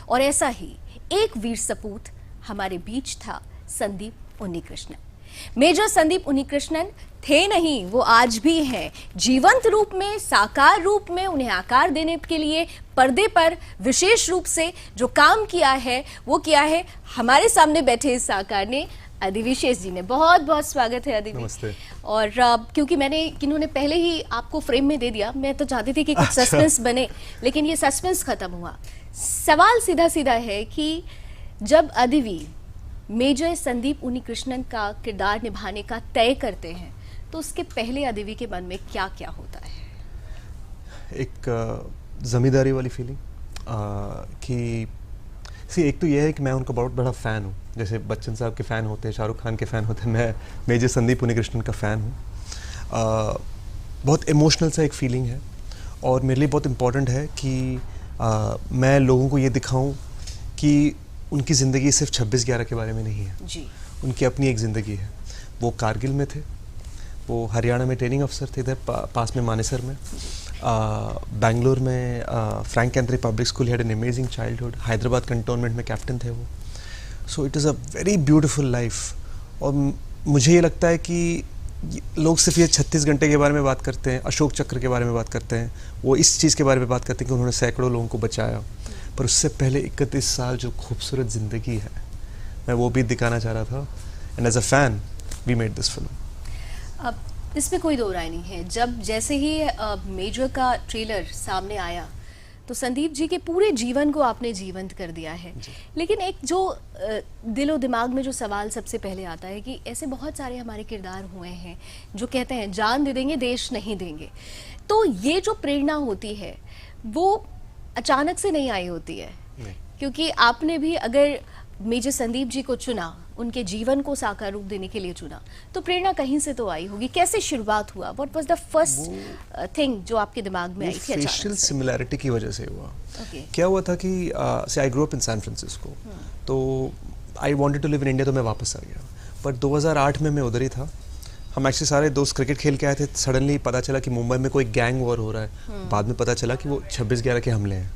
और ऐसा ही एक वीर सपूत हमारे बीच था, संदीप उन्नीकृष्णन। मेजर संदीप उन्नीकृष्णन थे नहीं, वो आज भी हैं, जीवंत रूप में, साकार रूप में। उन्हें आकार देने के लिए पर्दे पर विशेष रूप से जो काम किया है वो किया है हमारे सामने बैठे इस साकार ने, अधिविशेष जी ने। बहुत बहुत स्वागत है अधिवि। नमस्ते। और क्योंकि इन्होंने पहले ही आपको फ्रेम में दे दिया, मैं तो चाहती थी कि कुछ सस्पेंस बने, लेकिन ये सस्पेंस खत्म हुआ। सवाल सीधा सीधा है कि जब अधिवी मेजर संदीप उन्नीकृष्णन का किरदार निभाने का तय करते हैं तो उसके पहले अधिवी के मन में क्या क्या होता है? एक जमींदारी वाली फीलिंग कि एक तो ये है कि मैं उनका बहुत बड़ा फ़ैन हूँ। जैसे बच्चन साहब के फ़ैन होते हैं, शाहरुख खान के फ़ैन होते हैं, मैं मेजर संदीप उन्नीकृष्णन का फ़ैन हूँ। बहुत इमोशनल सा एक फीलिंग है और मेरे लिए बहुत इम्पोर्टेंट है कि मैं लोगों को ये दिखाऊं कि उनकी ज़िंदगी सिर्फ 26/11 के बारे में नहीं है जी। उनकी अपनी एक ज़िंदगी है। वो कारगिल में थे, वो हरियाणा में ट्रेनिंग अफसर थे, इधर पास में मानेसर में, बेंगलोर में फ्रैंक कैंथरी public school, had an amazing childhood, Hyderabad cantonment में कैप्टन थे वो। So it is a very beautiful life. और मुझे ये लगता है कि लोग सिर्फ ये 36 घंटे के बारे में बात करते हैं, अशोक चक्र के बारे में बात करते हैं, वो इस चीज़ के बारे में बात करते हैं कि उन्होंने सैकड़ों लोगों को बचाया, पर उससे पहले 31 साल जो खूबसूरत ज़िंदगी है, मैं वो भी दिखाना चाह रहा था। And as a fan we made this film. अब इसमें कोई दो राय नहीं है, जब जैसे ही मेजर का ट्रेलर सामने आया तो संदीप जी के पूरे जीवन को आपने जीवंत कर दिया है। लेकिन एक जो दिलो दिमाग में जो सवाल सबसे पहले आता है कि ऐसे बहुत सारे हमारे किरदार हुए हैं जो कहते हैं जान दे देंगे देश नहीं देंगे, तो ये जो प्रेरणा होती है वो अचानक से नहीं आई होती है, क्योंकि आपने भी अगर मेजर संदीप जी को चुना, उनके जीवन को साकार रूप देने के लिए चुना, तो प्रेरणा कहीं से तो आई होगी। कैसे शुरुआत हुआ? What was the first thing जो आपके दिमाग में आई थी? फेशियल सिमिलैरिटी की वजह से हुआ। क्या हुआ था कि I grow up in San Francisco, तो I wanted to live in India, तो मैं वापस आ गया। पर 2008 में मैं उधर ही था। हम एक्चुअली सारे दोस्त क्रिकेट खेल के आए थे, सडनली पता चला कि मुंबई में कोई गैंग वॉर हो रहा है। बाद में पता चला कि वो 26/11 के हमले हैं।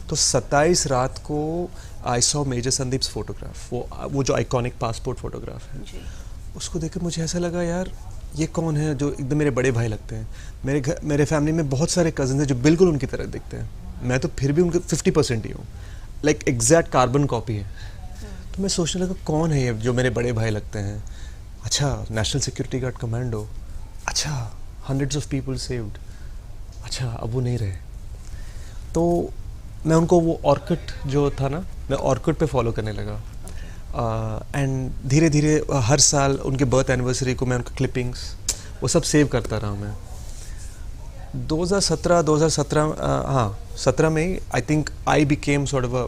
तो 27 रात को I saw major Sandeep's photograph, वो जो आइकॉनिक पासपोर्ट फोटोग्राफ है, उसको देखकर मुझे ऐसा लगा यार ये कौन है जो एकदम मेरे बड़े भाई लगते हैं। मेरे फैमिली में बहुत सारे कज़न हैं जो बिल्कुल उनकी तरह दिखते हैं, मैं तो फिर भी उनके 50% ही हूँ, लाइक एग्जैक्ट कार्बन कॉपी है। तो मैं सोचने लगा कौन है ये जो मेरे बड़े भाई लगते हैं। अच्छा, नेशनल सिक्योरिटी गार्ड कमांडो, अच्छा हंड्रेड्स ऑफ पीपल सेव्ड, अच्छा अब वो नहीं रहे। तो मैं उनको वो ऑर्किड जो था ना, मैं ऑर्किड पे फॉलो करने लगा। एंड धीरे धीरे हर साल उनके बर्थ एनिवर्सरी को मैं उनका क्लिपिंग्स वो सब सेव करता रहा। मैं 2017 में I think I became sort of a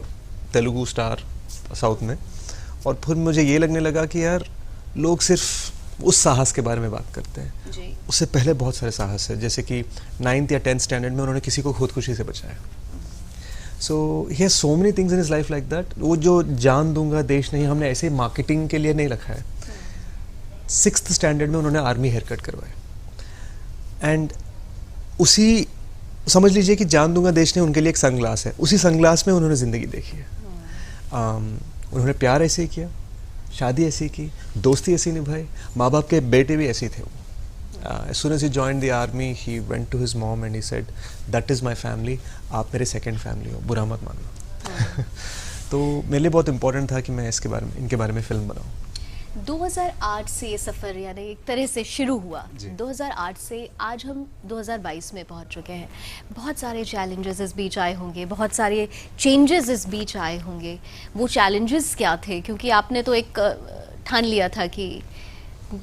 Telugu star south में। और फिर मुझे ये लगने लगा कि यार लोग सिर्फ उस साहस के बारे में बात करते हैं जी। उससे पहले बहुत सारे साहस है, जैसे कि 9th या 10th स्टैंडर्ड में उन्होंने किसी को खुदकुशी से बचाया। So he has so many things in his life like that. वो जो जान दूंगा देश नहीं, हमने ऐसे मार्केटिंग के लिए नहीं रखा है। 6th स्टैंडर्ड में उन्होंने आर्मी हेयर कट करवाए, एंड उसी समझ लीजिए कि जान दूंगा देश नहीं उनके लिए एक सनग्लास है, उसी सनग्लास में उन्होंने ज़िंदगी देखी है। उन्होंने प्यार ऐसे ही किया, शादी ऐसी की, दोस्ती ऐसी निभाई, माँ बाप के बेटे भी ऐसे थे। वो as soon as he joined the army, he went to his mom and he said, "That is my family. आप मेरे second family हो, बुरा मत मानना।" तो मेरे लिए बहुत इम्पोर्टेंट था कि मैं इनके बारे में फिल्म बनाऊँ। 2008 से ये सफ़र यानी एक तरह से शुरू हुआ। 2008 से आज हम 2022 में पहुंच चुके हैं। बहुत सारे चैलेंजेस इस बीच आए होंगे, बहुत सारे चेंजेस इस बीच आए होंगे। वो चैलेंजेस क्या थे? क्योंकि आपने तो एक ठान लिया था कि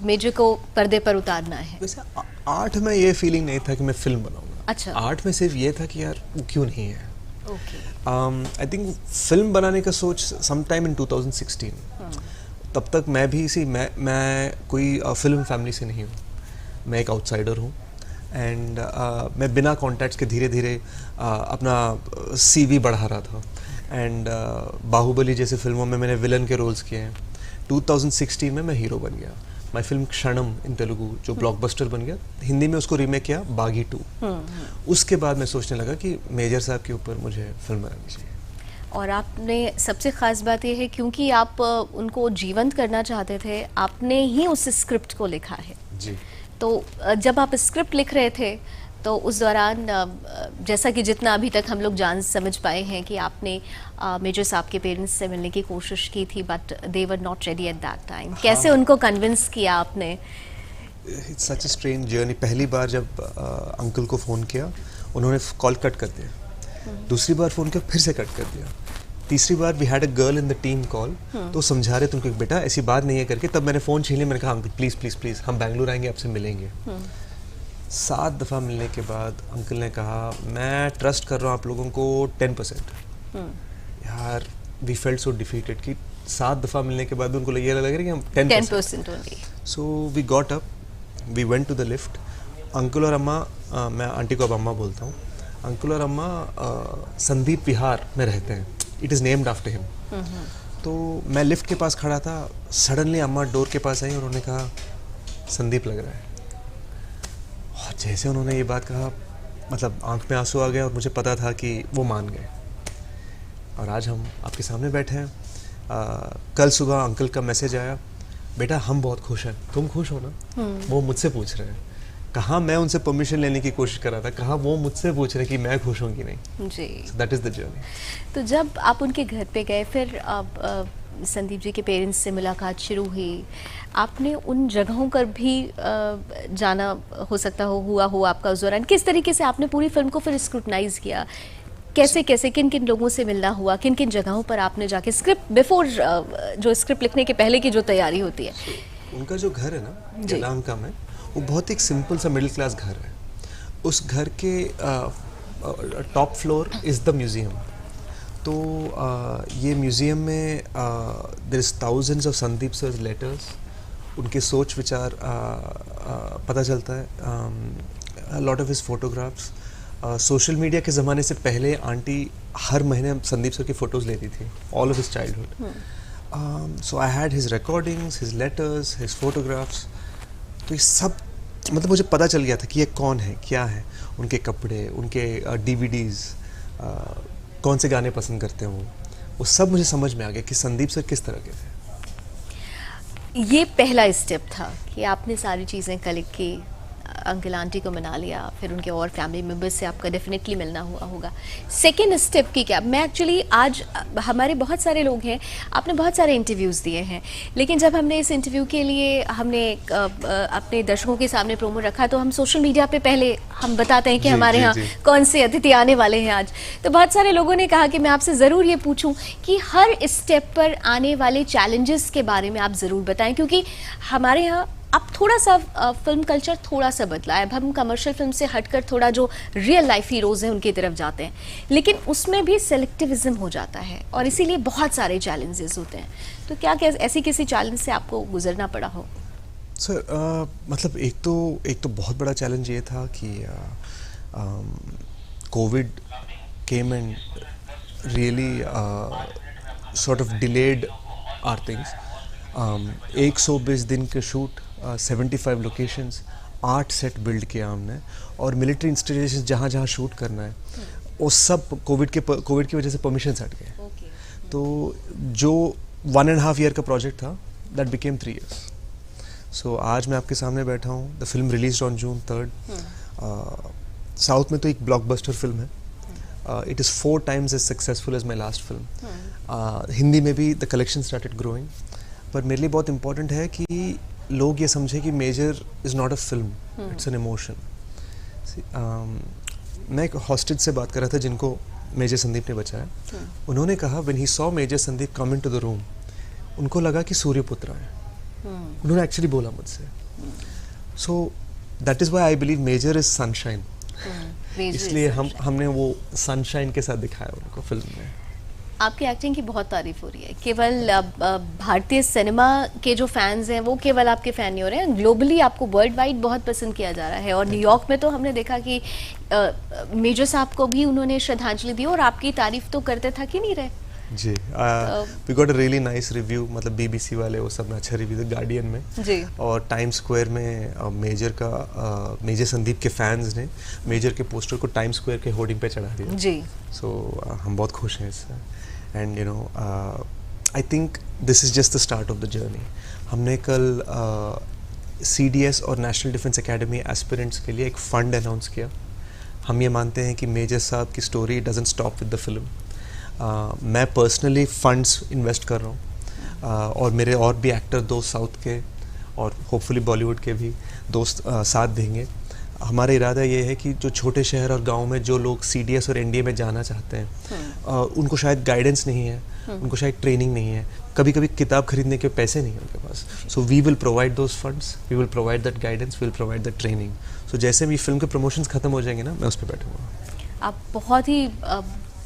मेजर को पर्दे पर उतारना है। वैसे 8 में ये फीलिंग नहीं था कि मैं फिल्म बनाऊंगा। अच्छा। 8 में सिर्फ ये था कि यार वो क्यों नहीं है। आई थिंक फिल्म बनाने का सोच समटाइम इन 2016। तब तक मैं भी मैं कोई फिल्म फैमिली से नहीं हूँ, मैं एक आउटसाइडर हूँ। एंड मैं बिना कॉन्टैक्ट्स के धीरे धीरे अपना CV बढ़ा रहा था। एंड बाहुबली जैसे फिल्मों में मैंने विलन के रोल्स किए हैं। 2016 में मैं हीरो बन गया। माई फिल्म क्षणम इन तेलुगु जो ब्लॉकबस्टर बन गया, हिंदी में उसको रीमेक किया बागी 2। उसके बाद मैं सोचने लगा कि मेजर साहब के ऊपर मुझे फिल्म बनानी चाहिए। और आपने सबसे ख़ास बात यह है क्योंकि आप उनको जीवंत करना चाहते थे, आपने ही उस स्क्रिप्ट को लिखा है जी। तो जब आप स्क्रिप्ट लिख रहे थे तो उस दौरान जैसा कि जितना अभी तक हम लोग जान समझ पाए हैं कि आपने मेजर साहब के पेरेंट्स से मिलने की कोशिश की थी but they were not ready at that time. कैसे उनको कन्विंस किया आपने? It's such a strange journey. पहली बार जब अंकल को फ़ोन किया उन्होंने कॉल कट कर दिया, दूसरी बार फ़ोन किया फिर से कट कर दिया, तीसरी बार we had a girl in the team call, तो समझा रहे थे उनको बेटा ऐसी बात नहीं है करके। तब मैंने फ़ोन छीन लिया, मैंने कहा अंकल प्लीज़ प्लीज़ प्लीज़ हम बैंगलोर आएंगे आपसे मिलेंगे। 7 दफ़ा मिलने के बाद अंकल ने कहा मैं ट्रस्ट कर रहा हूँ आप लोगों को 10%। यार वी फेल्ट सो डिफीटेड कि 7 दफ़ा मिलने के बाद उनको ये लग रहा है कि हम 10% only. So we got up, we went to the lift. Uncle और अम्मा, मैं आंटी को अब अम्मा बोलता हूँ, अंकल और अम्मा संदीप विहार में रहते हैं, it is named after him. तो मैं लिफ्ट के पास खड़ा था, सडनली अम्मा डोर के पास आई और उन्होंने कहा संदीप लग रहा है। और जैसे उन्होंने ये बात कहा मतलब आंख में आंसू आ गया और मुझे पता था कि वो मान गए। और आज हम आपके सामने बैठे हैं। कल सुबह अंकल का मैसेज आया, बेटा हम बहुत खुश हैं, तुम खुश हो ना? वो मुझसे पूछ रहे हैं, कहाँ मैं उनसे परमिशन लेने की कोशिश कर रहा था, कहाँ वो मुझसे पूछ रहे हैं कि मैं खुश हूँ कि नहीं। जी, दैट इज़ द जर्नी। तो जब आप उनके घर पे गए फिर संदीप जी के पेरेंट्स से मुलाकात शुरू हुई, आपने उन जगहों पर भी जाना हो सकता हुआ आपका उस दौरान, किस तरीके से आपने पूरी फिल्म को फिर स्क्रूटनाइज किया, कैसे कैसे किन किन लोगों से मिलना हुआ, किन किन जगहों पर आपने जाके स्क्रिप्ट बिफोर जो स्क्रिप्ट लिखने के पहले की जो तैयारी होती है? उनका जो घर है ना यलाहंका में, वो बहुत एक सिंपल सा मिडिल क्लास घर है। उस घर के top floor is the museum. तो ये म्यूज़ियम में there is thousands of Sandeep sir's letters, उनके सोच विचार पता चलता है, lot of his photographs. Social media के ज़माने से पहले आंटी हर महीने संदीप सर की फ़ोटोज़ लेती थी, all of his childhood. So I had his recordings, his letters, his photographs. तो ये सब मतलब मुझे पता चल गया था कि ये कौन है, क्या है, उनके कपड़े, उनके DVDs, कौन से गाने पसंद करते हैं वो सब मुझे समझ में आ गया कि संदीप सर किस तरह के थे। ये पहला स्टेप था कि आपने सारी चीज़ें कलेक्ट की, अंकल आंटी को मना लिया, फिर उनके और फैमिली मेम्बर्स से आपका डेफिनेटली मिलना हुआ होगा। सेकेंड स्टेप की क्या? मैं एक्चुअली आज हमारे बहुत सारे लोग हैं, आपने बहुत सारे इंटरव्यूज़ दिए हैं, लेकिन जब हमने इस इंटरव्यू के लिए हमने अपने दर्शकों के सामने प्रोमो रखा तो हम सोशल मीडिया पे पहले हम बताते हैं कि हमारे यहाँ कौन से अतिथि आने वाले हैं आज। तो बहुत सारे लोगों ने कहा कि मैं आपसे ज़रूर ये पूछूँ कि हर स्टेप पर आने वाले चैलेंजेस के बारे में आप ज़रूर बताएं, क्योंकि हमारे यहाँ अब थोड़ा सा फिल्म कल्चर थोड़ा सा बदला है। अब हम कमर्शियल फिल्म से हटकर थोड़ा जो रियल लाइफ हीरोज़ हैं उनकी तरफ जाते हैं, लेकिन उसमें भी सेलेक्टिविज्म हो जाता है और इसीलिए बहुत सारे चैलेंजेस होते हैं। तो क्या ऐसी किसी चैलेंज से आपको गुजरना पड़ा हो? सर मतलब एक तो बहुत बड़ा चैलेंज ये था कि Covid came and really sort of delayed our things. 120 दिन के शूट, 75 लोकेशंस, 8 सेट बिल्ड किया हमने, और मिलिट्री इंस्टॉलेशन जहाँ जहाँ शूट करना है वो सब कोविड की वजह से परमिशन हट गए। तो जो 1.5 ईयर का प्रोजेक्ट था दैट बिकेम 3 years। सो आज मैं आपके सामने बैठा हूँ। The film release on June 3rd। South में तो एक ब्लॉकबस्टर फिल्म है। It is 4 times as successful as my last film। Hindi में भी द कलेक्शन स्टार्टेड ग्रोइंग। पर मेरे लिए बहुत इम्पोर्टेंट है कि लोग ये समझे कि Major is not a film, it's an emotion. मैं एक हॉस्टेज से बात कर रहा था जिनको मेजर संदीप ने बचाया। उन्होंने कहा when he saw Major Sandeep come into the room, उनको लगा कि सूर्यपुत्र है। उन्होंने एक्चुअली बोला मुझसे। So that is why I believe Major is sunshine. इसलिए हमने वो सनशाइन के साथ दिखाया उनको फिल्म में। आपकी एक्टिंग की बहुत तारीफ हो रही है। केवल भारतीय सिनेमा के जो फैंस हैं वो केवल आपके फैन नहीं हो रहे हैं, ग्लोबली आपको वर्ल्ड वाइड बहुत पसंद किया जा रहा है। और न्यूयॉर्क में तो हमने देखा कि मेजर साहब को भी उन्होंने श्रद्धांजलि दी और आपकी तारीफ तो करते था कि नहीं रहे? जी, we got a really nice review. मतलब BBC वाले वो सब ने अच्छा रिव्यू दिया, गार्डियन में जी। और टाइम स्क्वायर में मेजर संदीप के फैंस ने मेजर के पोस्टर को टाइम स्क्वायर के होर्डिंग पे चढ़ा दिया जी। सो हम बहुत खुश हैं इससे। And you know I think this is just the start of the journey. हमने कल CDS और नेशनल डिफेंस एकेडमी एस्पिरेंट्स के लिए एक फ़ंड अनाउंस किया. हम ये मानते हैं कि मेजर साहब की story doesn't stop with the film. मैं पर्सनली फंड्स इन्वेस्ट कर रहा हूँ और मेरे और भी एक्टर दोस्त साउथ के और होपफुली बॉलीवुड के भी दोस्त साथ देंगे. हमारा इरादा ये है कि जो छोटे शहर और गांव में जो लोग CDS और NDA में जाना चाहते हैं उनको शायद गाइडेंस नहीं है, उनको शायद ट्रेनिंग नहीं है, कभी कभी किताब खरीदने के पैसे नहीं है उनके पास. So we will provide those funds, we will provide that guidance, we will provide that training. So जैसे भी फिल्म के प्रमोशंस खत्म हो जाएंगे ना, मैं उस पर बैठूंगा. आप बहुत ही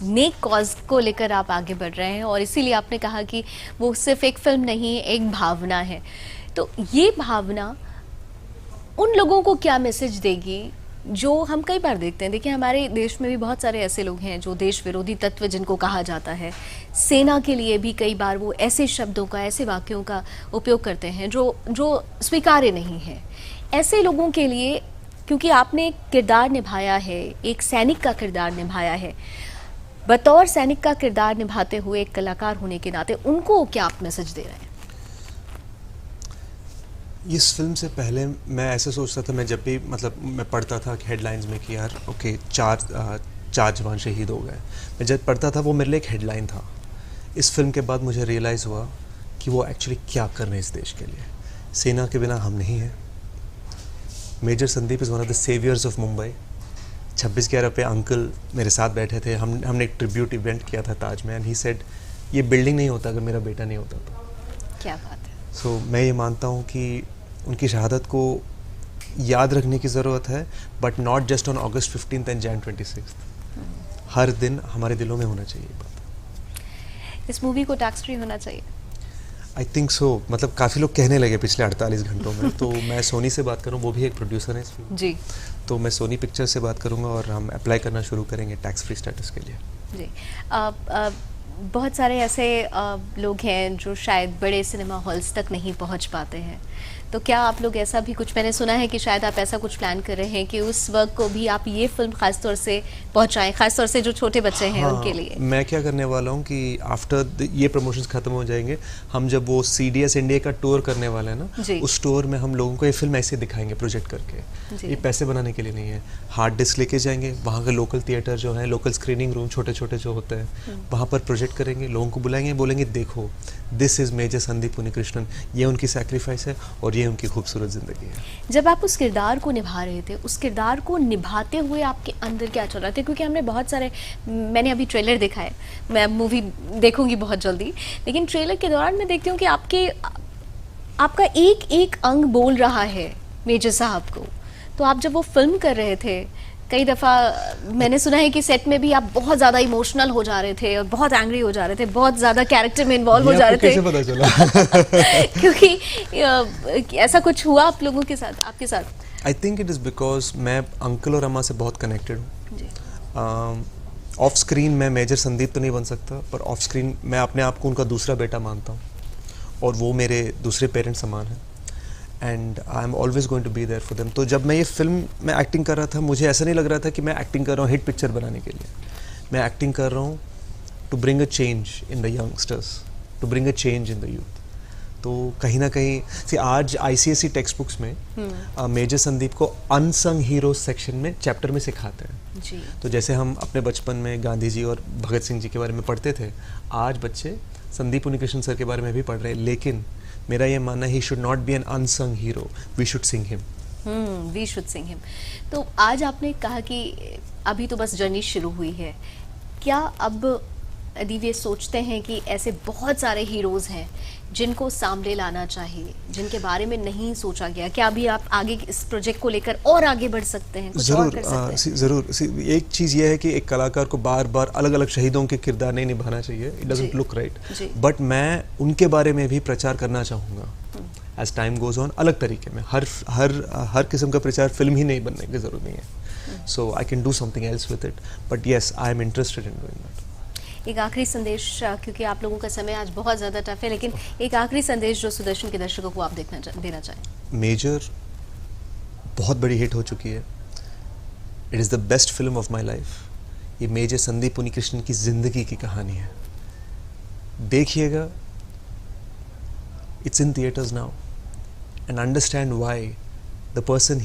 नेक कॉज को लेकर आप आगे बढ़ रहे हैं और इसीलिए आपने कहा कि वो सिर्फ एक फिल्म नहीं, एक भावना है. तो ये भावना उन लोगों को क्या मैसेज देगी जो हम कई बार देखते हैं? देखिए, हमारे देश में भी बहुत सारे ऐसे लोग हैं जो देश विरोधी तत्व जिनको कहा जाता है. सेना के लिए भी कई बार वो ऐसे शब्दों का, ऐसे वाक्यों का उपयोग करते हैं जो स्वीकार्य नहीं है. ऐसे लोगों के लिए, क्योंकि आपने एक किरदार निभाया है, एक सैनिक का किरदार निभाया है, बतौर सैनिक का किरदार निभाते हुए एक कलाकार होने के नाते उनको क्या आप मैसेज दे रहे हैं? इस फिल्म से पहले मैं ऐसे सोचता था, मैं जब भी मतलब मैं पढ़ता था हेडलाइंस में कि यार ओके चार जवान शहीद हो गए, मैं जब पढ़ता था वो मेरे लिए एक हेडलाइन था. इस फिल्म के बाद मुझे रियलाइज़ हुआ कि वो एक्चुअली क्या कर रहे हैं इस देश के लिए. सेना के बिना हम नहीं हैं. Major Sandeep is one of the saviours of Mumbai. 26/11 पे अंकल मेरे साथ बैठे थे, हमने एक ट्रिब्यूट इवेंट किया था ताज में, एंड ही सेड ये बिल्डिंग नहीं होता अगर मेरा बेटा नहीं होता तो. क्या बात है. सो मैं ये मानता हूँ कि उनकी शहादत को याद रखने की ज़रूरत है, but not just on August 15th and Jan 26th. हर दिन हमारे दिलों में होना चाहिए बात. इस मूवी को टैक्स फ्री होना चाहिए. I think so. मतलब काफ़ी लोग कहने लगे पिछले 48 घंटों में. तो मैं सोनी से बात करूँ, वो भी एक प्रोड्यूसर है इस फिल्म जी. तो मैं सोनी पिक्चर से बात करूँगा और हम अप्लाई करना शुरू करेंगे टैक्स फ्री स्टेटस के लिए. जी. बहुत सारे ऐसे लोग हैं जो शायद बड़े सिनेमा हॉल्स तक नहीं पहुंच पाते हैं. तो क्या आप लोग ऐसा भी कुछ, मैंने सुना है कि शायद आप ऐसा कुछ प्लान कर रहे हैं कि उस वर्क को भी आप ये फिल्म खासतौर से पहुंचाएं, खासतौर से जो छोटे बच्चे हैं उनके लिए? मैं क्या करने वाला हूँ कि आफ्टर ये प्रमोशंस खत्म हो जाएंगे, हम जब वो CDS इंडिया का टूर करने वाले हैं ना, उस टूर में हम लोगों को ये फिल्म ऐसे दिखाएंगे प्रोजेक्ट करके. ये पैसे बनाने के लिए नहीं है. हार्ड डिस्क लेके जाएंगे, वहाँ के लोकल थिएटर जो है, लोकल स्क्रीनिंग रूम छोटे छोटे जो होते हैं, वहाँ पर प्रोजेक्ट करेंगे, लोगों को बुलाएंगे, बोलेंगे देखो this is Major Sandeep Unnikrishnan, ये उनकी सैक्रिफाइस है और ये उनकी खूबसूरत ज़िंदगी है. जब आप उस किरदार को निभा रहे थे, उस किरदार को निभाते हुए आपके अंदर क्या चल रहा था? क्योंकि हमने बहुत सारे, मैंने अभी ट्रेलर देखा है, मैं मूवी देखूंगी बहुत जल्दी, लेकिन ट्रेलर के दौरान मैं देखती हूँ कि आपका एक एक अंग बोल रहा है मेजर साहब को. तो आप जब वो फिल्म कर रहे थे, कई दफ़ा मैंने सुना है कि सेट में भी आप बहुत ज़्यादा इमोशनल हो जा रहे थे और बहुत एंग्री हो जा रहे थे, बहुत ज़्यादा कैरेक्टर में इन्वॉल्व हो जा रहे थे. कैसे पता चला? क्योंकि ऐसा कुछ हुआ आप लोगों के साथ, आपके साथ? I think it is because मैं अंकल और अम्मा से बहुत कनेक्टेड हूँ. ऑफ स्क्रीन मैं मेजर संदीप तो नहीं बन सकता, पर ऑफ स्क्रीन मैं अपने आप को उनका दूसरा बेटा मानता हूँ और वो मेरे दूसरे पेरेंट्स समान हैं. And I am always going to be there for them. तो जब मैं ये फिल्म में एक्टिंग कर रहा था, मुझे ऐसा नहीं लग रहा था कि मैं एक्टिंग कर रहा हूँ हिट पिक्चर बनाने के लिए. मैं एक्टिंग कर रहा हूँ to bring a change in the youngsters, to bring a change in the youth. तो कहीं ना कहीं आज ICSE टेक्स्ट बुक्स में मेजर संदीप को अनसंग हीरो सेक्शन में चैप्टर में सिखाते हैं. जी. तो जैसे हम अपने बचपन में गांधी जी और भगत सिंह जी के बारे में पढ़ते थे, आज बच्चे संदीप उन्नीकृष्णन सर के बारे में भी पढ़ रहे हैं. लेकिन मेरा ये मानना है he should not be an unsung hero, we should sing him. We should sing him. तो आज आपने कहा कि अभी तो बस जर्नी शुरू हुई है. क्या अब अदीब ये सोचते हैं कि ऐसे बहुत सारे हीरोज़ हैं जिनको सामने लाना चाहिए, जिनके बारे में नहीं सोचा गया? क्या अभी आप आगे इस प्रोजेक्ट को लेकर और आगे बढ़ सकते हैं, कुछ और कर सकते हैं? ज़रूर. एक चीज़ ये है कि एक कलाकार को बार बार अलग अलग शहीदों के किरदार नहीं निभाना चाहिए. It doesn't look right. But मैं उनके बारे में भी प्रचार करना चाहूँगा एज टाइम गोज ऑन, अलग तरीके में. हर किस्म का प्रचार फिल्म ही नहीं बनने की ज़रूरत नहीं है. So I can do something else with it, but yes I am interested in doing that. एक आखिरी संदेश, क्योंकि आप लोगों का समय आज बहुत ज़्यादा टफ है, लेकिन एक आखिरी संदेश जो सुदर्शन के दर्शकों को आप देना चाहें. मेजर बहुत बड़ी हिट हो चुकी है. It is the best film of my life. ये मेजर संदीप उन्नीकृष्णन की ज़िंदगी की कहानी है. देखिएगा, it's in theaters now, and understand why the person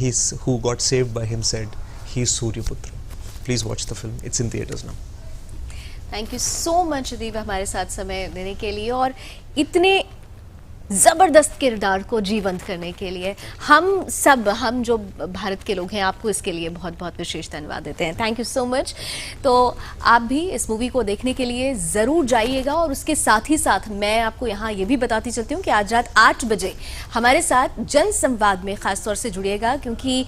who got saved by him said he is Suryaputra. Please watch the film. It's in theaters now. Thank you so much Adeeb हमारे साथ समय देने के लिए और इतने ज़बरदस्त किरदार को जीवंत करने के लिए। हम जो भारत के लोग हैं आपको इसके लिए बहुत बहुत विशेष धन्यवाद देते हैं। Thank you so much. तो आप भी इस मूवी को देखने के लिए ज़रूर जाइएगा और उसके साथ ही साथ मैं आपको यहाँ ये भी बताती चलती हूँ कि आज रात 8 बजे हमारे साथ जन संवाद में ख़ास तौर से जुड़िएगा, क्योंकि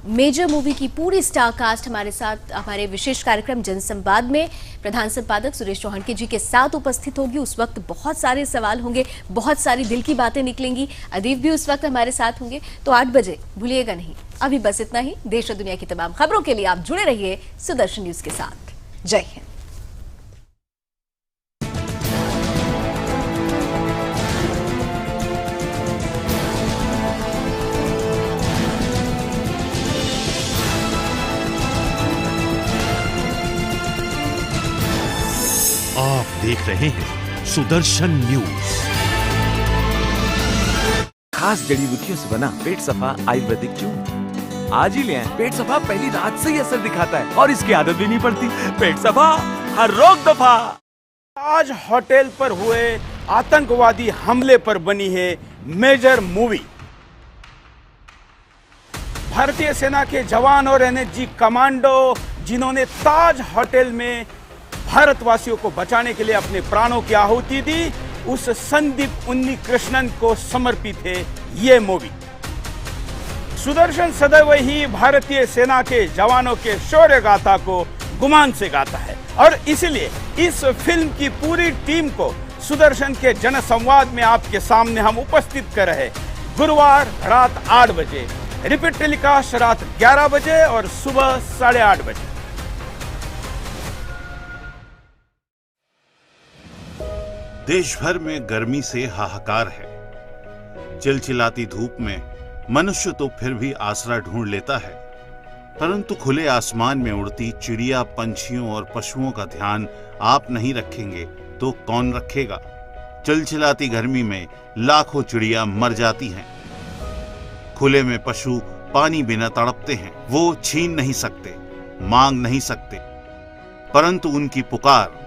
मेजर मूवी की पूरी स्टार कास्ट हमारे साथ हमारे विशेष कार्यक्रम जनसंवाद में प्रधान संपादक सुरेश चौहान जी के साथ उपस्थित होगी। उस वक्त बहुत सारे सवाल होंगे, बहुत सारी दिल की बातें निकलेंगी। अदीब भी उस वक्त हमारे साथ होंगे। तो 8 बजे भूलिएगा नहीं। अभी बस इतना ही। देश और दुनिया की तमाम खबरों के लिए आप जुड़े रहिए सुदर्शन न्यूज के साथ। जय हिंद। आप देख रहे हैं सुदर्शन न्यूज। खास जड़ी बूटियों से बना पेट सफा आयुर्वेदिक चूर्ण आज ही ले आएं। पेट सफा पहली रात से ही असर दिखाता है और इसकी आदत भी नहीं पड़ती। पेट सफा हर रोग दफा। आज होटल पर हुए आतंकवादी हमले पर बनी है मेजर मूवी। भारतीय सेना के जवान और एनएसजी कमांडो जिन्होंने ताज होटल में भारतवासियों को बचाने के लिए अपने प्राणों की आहुति दी, उस संदीप उन्नीकृष्णन को समर्पित है ये मूवी। सुदर्शन सदैव ही भारतीय सेना के जवानों के शौर्य गाथा को गुमान से गाता है और इसलिए इस फिल्म की पूरी टीम को सुदर्शन के जनसंवाद में आपके सामने हम उपस्थित कर रहे। गुरुवार रात 8 बजे, रिपीट टेलीकास्ट रात 11 बजे और सुबह 8:30 बजे। देश भर में गर्मी से हाहाकार है। चिलचिलाती धूप में मनुष्य तो फिर भी आसरा ढूंढ लेता है, परंतु खुले आसमान में उड़ती चिड़िया, पंछियों और पशुओं का ध्यान आप नहीं रखेंगे तो कौन रखेगा। चिलचिलाती गर्मी में लाखों चिड़िया मर जाती हैं। खुले में पशु पानी बिना तड़पते हैं। वो छीन नहीं सकते, मांग नहीं सकते, परंतु उनकी पुकार